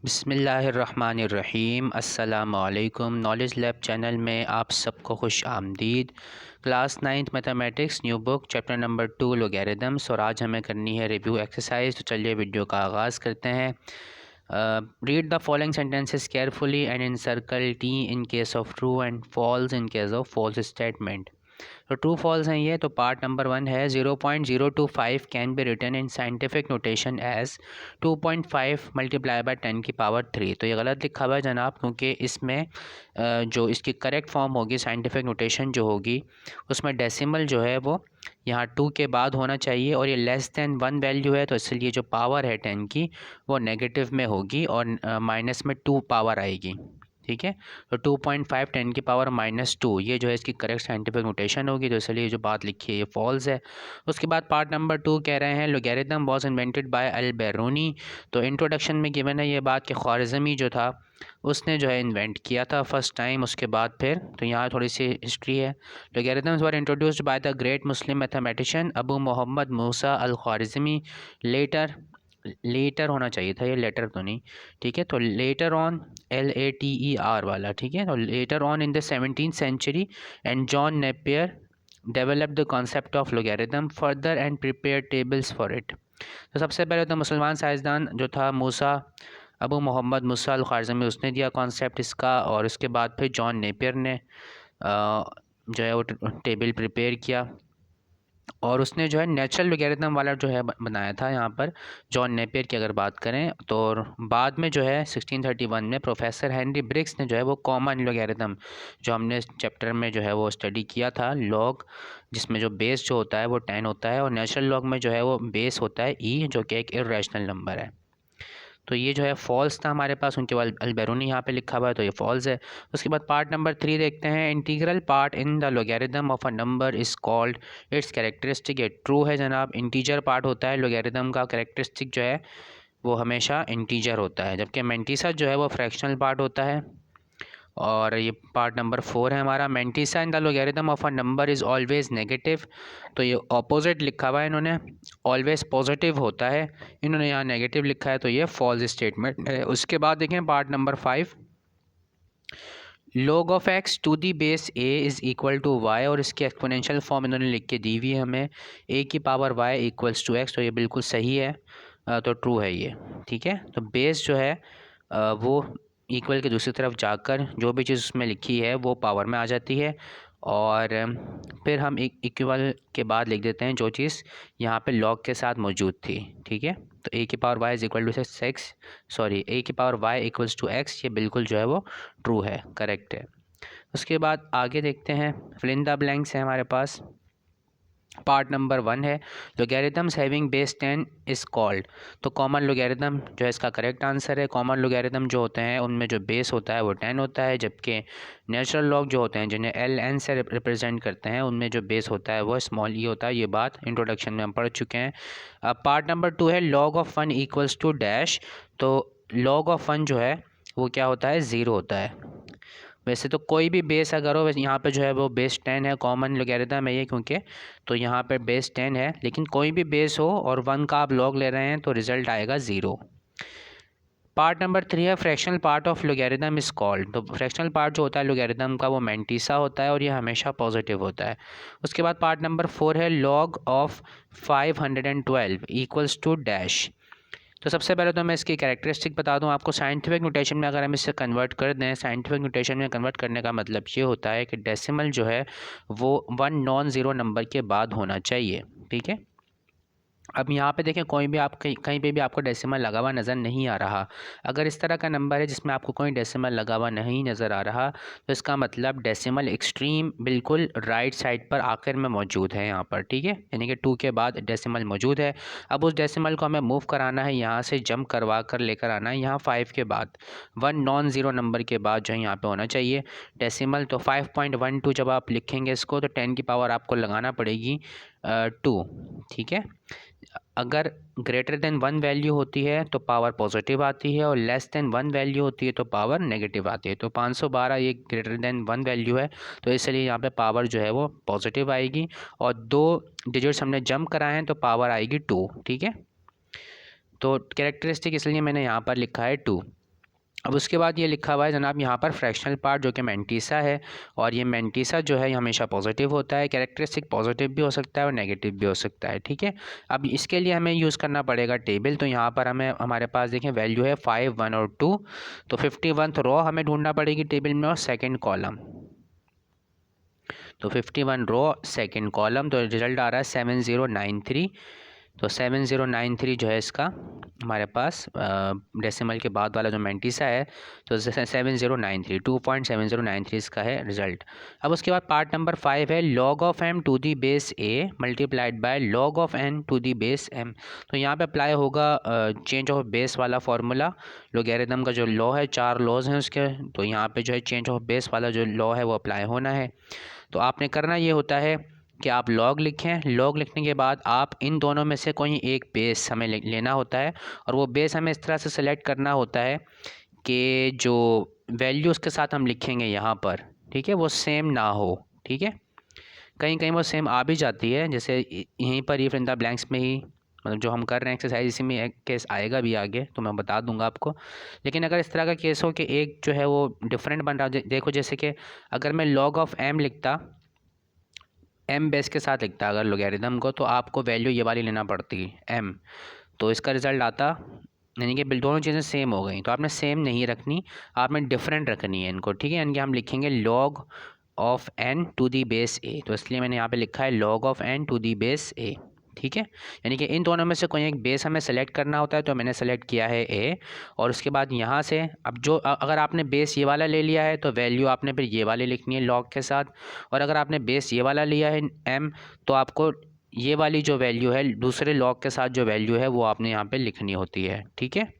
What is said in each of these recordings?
बिस्मिल्लाहिर्रहमानिर्रहीम अस्सलामुअलैकुम। Knowledge lab channel में आप सबको खुश आमदीद। Class 9th mathematics new book chapter number 2 लोगैरिथम्स, और आज हमें करनी है रिव्यू एक्सरसाइज। तो चलिए वीडियो का आगाज़ करते हैं। Read the following sentences carefully and encircle T in case of true and false in case of false statement. तो ट्रू फॉल्स हैं ये। तो पार्ट नंबर 1 है 0.025 can be written in scientific notation as 2.5 multiply by 10 की power 3। तो ये गलत लिखा हुआ है जनाब, क्योंकि इसमें जो इसकी करेक्ट फॉर्म होगी साइंटिफिक नोटेशन जो होगी उसमें डेसिमल जो है वो यहाँ 2 के बाद होना चाहिए, और ये लेस दैन 1 वैल्यू है तो इसलिए जो पावर है 10 की वो नेगेटिव में होगी और माइनस में 2 पावर आएगी। ठीक है, तो 2.5 10 की पावर -2 ये जो है इसकी करेक्ट साइंटिफिक नोटेशन होगी, तो इसलिए जो बात लिखी है ये फॉल्स है। उसके बाद पार्ट नंबर 2 कह रहे हैं लोगैरिथम वाज इन्वेंटेड बाय अल-बिरूनी। तो इंट्रोडक्शन में गिवन है ये बात कि ख्वारिज़मी जो था उसने जो है इन्वेंट किया था फर्स्ट टाइम। उसके बाद फिर तो यहाँ थोड़ी सी हिस्ट्री है। Logarithms were introduced by the great Muslim mathematician Abu Muhammad Musa al Khwarizmi. Later होना चाहिए था, ये लेटर तो नहीं। ठीक है, तो लेटर ऑन LATER वाला। ठीक है, तो later on in the 17th century and John Napier develop the concept of logarithm further and prepare tables for it. तो सबसे पहले तो मुसलमान साइंसदान जो था मूसा अबू मोहम्मद मूसा अल ख्वारिज़मी उसने दिया कॉन्सेप्ट इसका, और उसके बाद फिर जॉन नेपियर ने जो है वो टेबल प्रिपेयर किया, और उसने जो है नेचुरल लोगैरिथम वाला जो है बनाया था यहाँ पर जॉन नेपियर की अगर बात करें। तो बाद में जो है 1631 में प्रोफेसर हेनरी ब्रिग्स ने जो है वो कॉमन लोगैरिथम जो हमने चैप्टर में जो है वो स्टडी किया था लॉग, जिसमें जो बेस जो होता है वो 10 होता है, और नेचुरल लॉग में जो है वो बेस होता है ई, जो कि एक इर्रेशनल नंबर है। तो ये जो है फॉल्स था हमारे पास, उनके बाद अल-बिरूनी यहाँ पे लिखा हुआ है तो ये फॉल्स है। उसके बाद पार्ट नंबर 3 देखते हैं। Integral part in the logarithm of a number is called its characteristic. ये ट्रू है जनाब। इंटीजर पार्ट होता है लोगैरिथम का, कैरेक्टरिस्टिक जो है वो हमेशा इंटीजर होता है, जबकि मेंटिसा जो है वो फ्रैक्शनल पार्ट होता है। और ये पार्ट नंबर 4 है हमारा। Mantissa in the logarithm of a number is always negative. तो ये ऑपोजिट लिखा हुआ है इन्होंने, ऑलवेज पॉजिटिव होता है, इन्होंने यहाँ नेगेटिव लिखा है, तो ये फॉल्स स्टेटमेंट है। उसके बाद देखें part number 5, log of x to the base a is equal to y, और इसकी एक्सपोनेंशियल फॉर्म इन्होंने लिख के दी हुई है हमें a की power y equals to x। तो ये बिल्कुल सही है, तो ट्रू है ये। ठीक है, तो बेस जो है वो इक्वल के दूसरी तरफ जाकर जो भी चीज़ उसमें लिखी है वो पावर में आ जाती है, और फिर हम इक्वल के बाद लिख देते हैं जो चीज़ यहाँ पे लॉग के साथ मौजूद थी। ठीक है, तो a की power y is equal to a की power y equals to x, ये बिल्कुल जो है वो ट्रू है, करेक्ट है। उसके बाद आगे देखते हैं, फिल इन द ब्लैंक्स है हमारे पास। पार्ट नंबर 1 है लोगैरिथम्स हैविंग बेस 10 इज़ कॉल्ड। तो कॉमन लोगैरिथम जो है इसका करेक्ट आंसर है। कॉमन लोगैरिथम जो होते हैं उनमें जो बेस होता है वो 10 होता है, जबकि नेचुरल लॉग जो होते हैं जिन्हें LN से रिप्रेजेंट करते हैं उनमें जो बेस होता है वो स्मॉल ई होता है। ये बात इंट्रोडक्शन में हम पढ़ चुके हैं। अब पार्ट नंबर 2 है log of 1 equals to dash. तो लॉग ऑफ 1 जो है वो क्या होता है, 0 होता है। वैसे तो कोई भी बेस अगर हो, वैसे यहाँ पे जो है वो बेस 10 है, कॉमन लोगैरिथम है ये, क्योंकि तो यहाँ पे बेस 10 है, लेकिन कोई भी बेस हो और 1 का आप लॉग ले रहे हैं तो रिज़ल्ट आएगा 0। पार्ट नंबर 3 है fractional part of logarithm is called. तो फ्रैक्शनल पार्ट जो होता है लोगैरिथम का वो मेंटिसा होता है, और ये हमेशा पॉजिटिव होता है। उसके बाद पार्ट नंबर 4 है log of 512 equals to dash. तो सबसे पहले तो मैं इसकी कैरेक्टरिस्टिक बता दूं आपको। साइंटिफिक नोटेशन में अगर हम इसे कन्वर्ट कर दें, साइंटिफिक नोटेशन में कन्वर्ट करने का मतलब ये होता है कि डेसिमल जो है वो 1 नॉन ज़ीरो नंबर के बाद होना चाहिए। ठीक है, अब यहाँ पे देखें कोई भी आप कहीं पे भी आपको डेसिमल लगा हुआ नज़र नहीं आ रहा। अगर इस तरह का नंबर है जिसमें आपको कोई डेसिमल लगा हुआ नहीं नज़र आ रहा, तो इसका मतलब डेसिमल एक्सट्रीम बिल्कुल राइट साइड पर आखिर में मौजूद है यहाँ पर। ठीक है, यानी कि 2 के बाद डेसिमल मौजूद है। अब उस डेसिमल को हमें मूव कराना है, यहाँ से जंप करवा कर लेकर आना है यहाँ 5 के बाद, 1 नॉन ज़ीरो नंबर के बाद जो है यहाँ पर होना चाहिए डेसिमल। तो 5.12 जब आप लिखेंगे इसको तो 10 की पावर आपको लगाना पड़ेगी 2। ठीक है, अगर ग्रेटर देन 1 वैल्यू होती है तो पावर पॉजिटिव आती है, और लेस देन 1 वैल्यू होती है तो पावर नेगेटिव आती है। तो 512 ये ग्रेटर देन 1 वैल्यू है, तो इसलिए यहाँ पे पावर जो है वो पॉजिटिव आएगी, और 2 डिजिट्स हमने जंप कराए हैं तो पावर आएगी 2। ठीक है, तो कैरेक्टरिस्टिक इसलिए मैंने यहाँ पर लिखा है 2। अब उसके बाद ये लिखा हुआ है जनाब यहाँ पर फ्रैक्शनल पार्ट जो कि मैंटीसा है, और ये मैंटीसा जो है हमेशा पॉजिटिव होता है। कैरेक्टरिस्टिक पॉजिटिव भी हो सकता है और नेगेटिव भी हो सकता है, ठीक है। अब इसके लिए हमें यूज़ करना पड़ेगा टेबल। तो यहाँ पर हमारे पास देखें वैल्यू है 5, 1 और 2। तो 51th रो हमें ढूंढना पड़ेगी टेबल में और सेकेंड कॉलम। तो 51 रो सेकेंड कॉलम, तो रिजल्ट आ रहा है 7093। तो 7093 जो है इसका हमारे पास डेसिमल के बाद वाला जो मैंटीसा है, तो 7093 2.7093 इसका है रिज़ल्ट। अब उसके बाद पार्ट नंबर 5 है log of m to the base a multiplied by log of n to the base m। तो यहाँ पे अप्लाई होगा चेंज ऑफ बेस वाला फार्मूला। लोगैरिथम का जो लॉ है, 4 लॉज हैं उसके, तो यहाँ पे जो है चेंज ऑफ बेस वाला जो लॉ है वो अप्लाई होना है। तो आपने करना ये होता है कि आप लॉग लिखें। लॉग लिखने के बाद आप इन दोनों में से कोई एक बेस हमें लेना होता है, और वो बेस हमें इस तरह से सेलेक्ट करना होता है कि जो वैल्यू उसके साथ हम लिखेंगे यहाँ पर, ठीक है, वो सेम ना हो, ठीक है। कहीं कहीं वो सेम आ भी जाती है, जैसे यहीं पर ये फिर ब्लैंक्स में ही, मतलब जो हम कर रहे हैं एक्सरसाइज, इसी में एक केस आएगा भी आगे, तो मैं बता दूंगा आपको। लेकिन अगर इस तरह का केस हो कि एक जो है वो डिफरेंट बन रहा हो, देखो जैसे कि अगर मैं log ऑफ m लिखता, m बेस के साथ लिखता अगर लोगैरिथम को, तो आपको वैल्यू ये वाली लेना पड़ती m, तो इसका रिज़ल्ट आता, यानी कि दोनों चीज़ें सेम हो गई। तो आपने सेम नहीं रखनी, आपने डिफरेंट रखनी है इनको, ठीक है। यानी कि हम लिखेंगे log of n to the base a, तो इसलिए मैंने यहाँ पे लिखा है log of n to the base a, ठीक है। यानी कि इन दोनों में से कोई एक बेस हमें सेलेक्ट करना होता है, तो मैंने सेलेक्ट किया है a, और उसके बाद यहाँ से अब जो अगर आपने बेस ये वाला ले लिया है तो वैल्यू आपने फिर ये वाली लिखनी है log के साथ, और अगर आपने बेस ये वाला लिया है m, तो आपको ये वाली जो वैल्यू है दूसरे log के साथ जो वैल्यू है वो आपने यहाँ पे लिखनी होती है, ठीक है।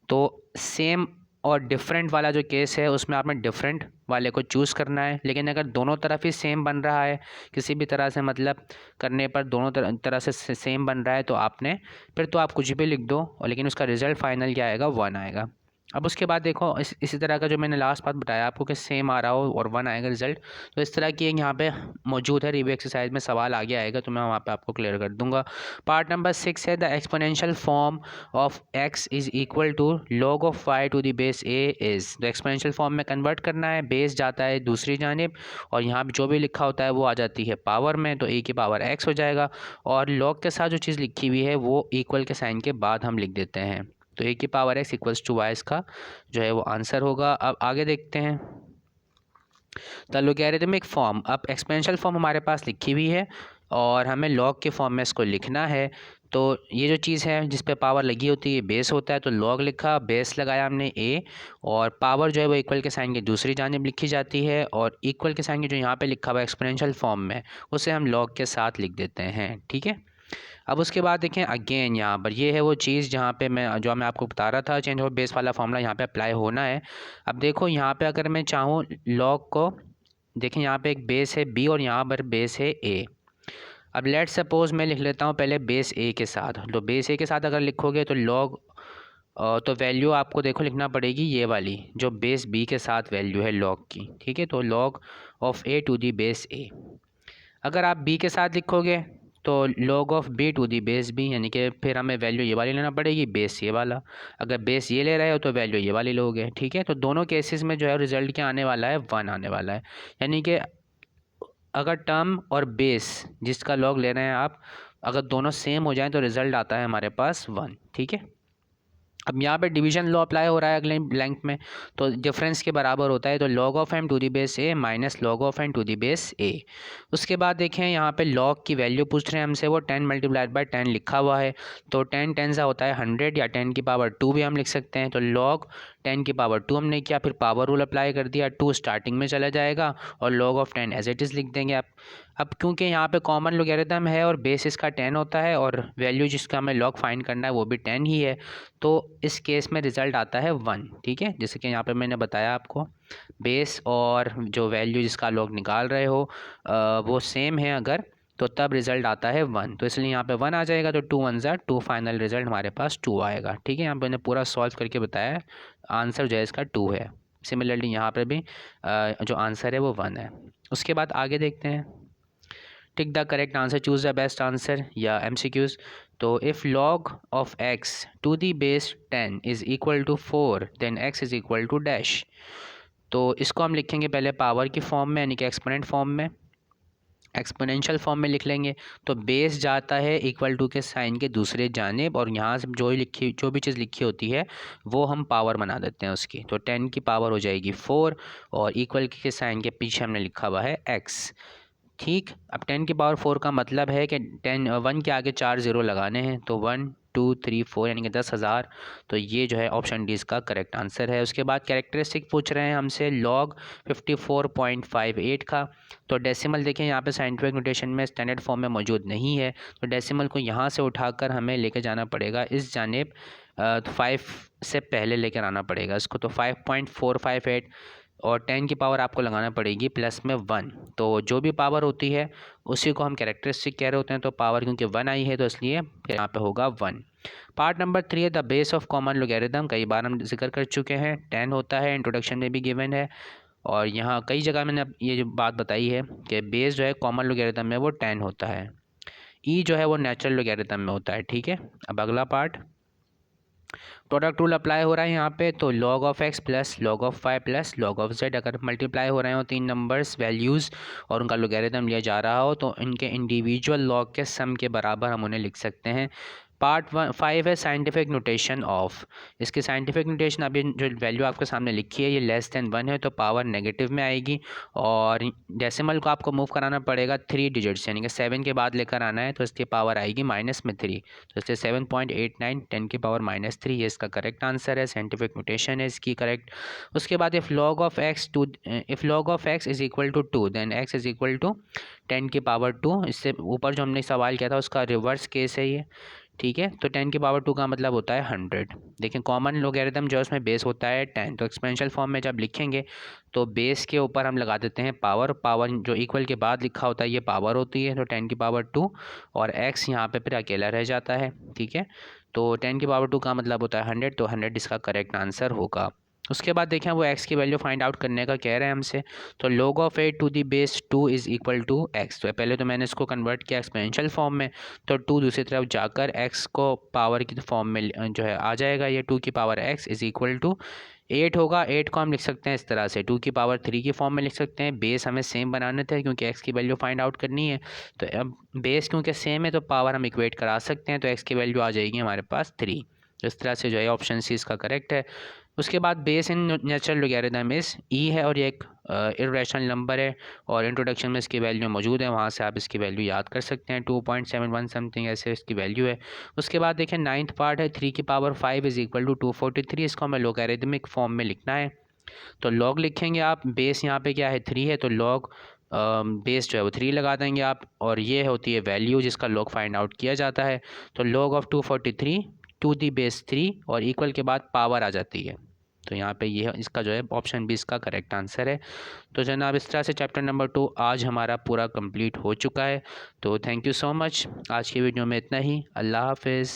तो सेम और डिफरेंट वाला जो केस है उसमें आपने डिफरेंट वाले को चूज़ करना है। लेकिन अगर दोनों तरफ ही सेम बन रहा है किसी भी तरह से, मतलब करने पर दोनों तरह से सेम बन रहा है, तो आपने फिर तो आप कुछ भी लिख दो, और लेकिन उसका रिज़ल्ट फाइनल क्या आएगा, 1 आएगा। अब उसके बाद देखो इसी तरह का जो मैंने लास्ट बात बताया आपको कि सेम आ रहा हो और 1 आएगा रिज़ल्ट, तो इस तरह की एक यहाँ पे मौजूद है रिव्यू एक्सरसाइज में, सवाल आगे आएगा तो मैं वहाँ पे आपको क्लियर कर दूंगा। पार्ट नंबर 6 है the exponential form of x is equal to log of y to the base a is. तो एक्सपोनेंशियल फॉर्म में कन्वर्ट करना है, बेस जाता है दूसरी जानिब, और यहाँ जो भी लिखा होता है वो आ जाती है पावर में, तो a की पावर x हो जाएगा, और log के साथ जो चीज़ लिखी हुई है वो इक्वल के साइन के बाद हम लिख देते हैं, तो a की power x equals to y इसका जो है वो आंसर होगा। अब आगे देखते हैं द लोगैरिथमिक फॉर्म। अब एक्सपोनेंशियल फॉर्म हमारे पास लिखी हुई है और हमें log के फॉर्म में इसको लिखना है। तो ये जो चीज़ है जिस पे पावर लगी होती है बेस होता है, तो log लिखा, बेस लगाया हमने a, और पावर जो है वो इक्वल के साइन की दूसरी जानिब लिखी जाती है, और इक्वल के साइन की जो यहाँ पे लिखा हुआ है एक्सपोनेंशियल फॉर्म में उसे हम log के साथ लिख देते हैं, ठीक है। अब उसके बाद देखें अगेन यहाँ पर ये है वो चीज़ जहाँ पे मैं आपको बता रहा था, चेंज ऑफ बेस वाला फॉर्मूला यहाँ पे अप्लाई होना है। अब देखो यहाँ पे अगर मैं चाहूँ log को, देखें यहाँ पे एक बेस है b और यहाँ पर बेस है a। अब लेट सपोज मैं लिख लेता हूँ पहले बेस a के साथ, तो बेस a के साथ अगर लिखोगे तो log तो वैल्यू आपको देखो लिखना पड़ेगी ये वाली जो बेस b के साथ वैल्यू है log की, ठीक है। तो log of a to the base a। अगर आप b के साथ लिखोगे तो log of b to the base b, यानी कि फिर हमें वैल्यू ये वाली लेना पड़ेगी, बेस ये वाला। अगर बेस ये ले रहे हो तो वैल्यू ये वाली लोगे, ठीक है। तो दोनों केसेस में जो है रिज़ल्ट क्या आने वाला है, 1 आने वाला है। यानी कि अगर टर्म और बेस जिसका log ले रहे हैं आप, अगर दोनों सेम हो जाएं तो रिज़ल्ट आता है हमारे पास 1, ठीक है। अब यहाँ पे डिवीजन लॉ अप्लाई हो रहा है अगले ब्लैंक में, तो डिफरेंस के बराबर होता है, तो log of m to the base a minus log of n to the base a। उसके बाद देखें यहाँ पे log की वैल्यू पूछ रहे हैं हमसे, वो 10 मल्टीप्लाइड बाय 10 लिखा हुआ है, तो 10 10 सा होता है 100, या 10 की पावर 2 भी हम लिख सकते हैं। तो log 10 की पावर 2 हमने किया, फिर पावर रूल अप्लाई कर दिया, 2 स्टार्टिंग में चला जाएगा, और log of 10 as it is लिख देंगे आप। अब क्योंकि यहाँ पे कॉमन लोगैरिथम है और बेस इसका 10 होता है, और वैल्यू जिसका हमें log फाइंड करना है वो भी 10 ही है, तो इस केस में रिज़ल्ट आता है 1, ठीक है। जैसे कि यहाँ पे मैंने बताया आपको, बेस और जो वैल्यू जिसका log निकाल रहे हो वो सेम है अगर, तो तब रिज़ल्ट आता है 1, तो इसलिए यहाँ पे 1 आ जाएगा, तो 2 1 ज़ा 2, फाइनल रिज़ल्ट हमारे पास 2 आएगा, ठीक है। यहाँ पे मैंने पूरा सॉल्व करके बताया, आंसर जो है इसका 2 है। सिमिलरली यहाँ पर भी जो आंसर है वो 1 है। उसके बाद आगे देखते हैं, tick the correct answer, choose the best answer या MCQs। तो if log of x to the base 10 is equal to 4 then x is equal to dash. तो इसको हम लिखेंगे पहले पावर की फॉर्म में, यानी कि एक्सपोनेंट फॉर्म में, एक्सपोनेंशियल फॉर्म में लिख लेंगे। तो बेस जाता है इक्वल टू के साइन के दूसरे जानिब, और यहाँ से जो भी चीज़ लिखी होती है वो हम पावर बना देते हैं उसकी। तो 10 की पावर हो जाएगी 4, और इक्वल के साइन के पीछे हमने लिखा हुआ है x। ठीक, अब 10 की पावर 4 का मतलब है कि 1 के आगे 4 ज़ीरो लगाने हैं, तो 1 2 3 4 यानी कि 10,000। तो ये जो है ऑप्शन डी इसका करेक्ट आंसर है। उसके बाद कैरेक्टरिस्टिक पूछ रहे हैं हमसे log 54.58 का। तो डेसिमल देखें यहाँ पे साइंटिफिक नोटेशन में स्टैंडर्ड फॉर्म में मौजूद नहीं है, तो डेसिमल को यहाँ से उठाकर हमें लेके जाना पड़ेगा इस जानिब, 5 से पहले लेकर आना पड़ेगा इसको। तो 5.458 और 10 की पावर आपको लगाना पड़ेगी प्लस में 1। तो जो भी पावर होती है उसी को हम कैरेक्टरिस्टिक कह रहे होते हैं। तो पावर क्योंकि 1 आई है तो इसलिए यहाँ पे होगा 1। पार्ट नंबर 3 है the base of common logarithm. कई बार हम जिक्र कर चुके हैं, 10 होता है, इंट्रोडक्शन में भी गिवन है, और यहाँ कई जगह मैंने ये जो बात बताई है कि बेस जो है कॉमन लोगैरिथम में वो 10 होता है, ई जो है वो नेचुरल लोगैरिथम में होता है। ठीक है, अब अगला पार्ट प्रोडक्ट रूल अप्लाई हो रहा है यहाँ पे। तो log of x plus log of y plus log of z अगर मल्टीप्लाई हो रहे हो तीन नंबर्स वैल्यूज़ और उनका लोगैरिथम लिया जा रहा हो तो इनके इंडिविजुअल log के सम के बराबर हम उन्हें लिख सकते हैं। पार्ट 5 है साइंटिफिक नोटेशन ऑफ। इसकी साइंटिफिक नोटेशन अभी जो वैल्यू आपके सामने लिखी है ये लेस देन 1 है तो पावर नेगेटिव में आएगी, और डेसिमल को आपको मूव कराना पड़ेगा 3 डिजिट्स, यानी कि 7 के बाद लेकर आना है, तो इसकी पावर आएगी -3। तो इससे 7.89 10 की पावर -3, ये इसका करेक्ट आंसर है, साइंटिफिक नोटेशन है इसकी करेक्ट। उसके बाद if log of x is equal to 2 then x is equal to 10 की पावर 2। इससे ऊपर जो हमने सवाल किया था उसका रिवर्स केस है ये। ठीक है, तो 10 की पावर 2 का मतलब होता है 100। देखें कॉमन लोगैरिथम जो उसमें बेस होता है 10, तो एक्सपोनेंशियल फॉर्म में जब लिखेंगे तो बेस के ऊपर हम लगा देते हैं पावर जो इक्वल के बाद लिखा होता है ये पावर होती है, तो 10 की पावर 2 और x यहाँ पे फिर अकेला रह जाता है। ठीक है, तो 10 की पावर 2 का मतलब होता है 100, तो 100 इसका करेक्ट आंसर होगा। उसके बाद देखें वो x की वैल्यू फाइंड आउट करने का कह रहे हैं हमसे। तो log of 8 to the base 2 is equal to x। तो पहले तो मैंने इसको कन्वर्ट किया एक्सपोनेंशियल फॉर्म में, तो 2 दूसरी तरफ जाकर x को पावर की फॉर्म में जो है आ जाएगा, ये 2 की power x is equal to 8 होगा। 8 को हम लिख सकते हैं इस तरह से, 2 की पावर 3 की फॉर्म में लिख सकते हैं। बेस हमें सेम बनाने थे क्योंकि x की वैल्यू फाइंड आउट करनी है, तो अब बेस क्योंकि सेम है तो पावर हम इक्वेट करा सकते हैं, तो x की वैल्यू आ जाएगी हमारे पास 3। इस तरह से जो है ऑप्शन सी इसका करेक्ट है। उसके बाद base in natural logarithm is e है और ये एक इर्रेशनल नंबर है, और इंट्रोडक्शन में इसकी वैल्यू मौजूद है, वहाँ से आप इसकी वैल्यू याद कर सकते हैं, 2.71 समथिंग ऐसे इसकी वैल्यू है। उसके बाद देखें 9th पार्ट है 3 की पावर 5 इज़ इक्वल टू 243। इसको हमें लोगैरिथमिक फॉर्म में लिखना है, तो लॉग लिखेंगे आप। बेस यहाँ पे क्या है 3 है, तो लॉग बेस जो है वो 3 लगा देंगे आप, और ये होती है वैल्यू जिसका लॉग फाइंड आउट किया जाता है। तो log of 243 to the base 3 और इक्वल के बाद पावर आ जाती है, तो यहाँ पे ये इसका जो है ऑप्शन बी इसका करेक्ट आंसर है। तो जनाब इस तरह से चैप्टर नंबर 2 आज हमारा पूरा कंप्लीट हो चुका है। तो थैंक यू सो मच, आज की वीडियो में इतना ही। अल्लाह हाफिज़।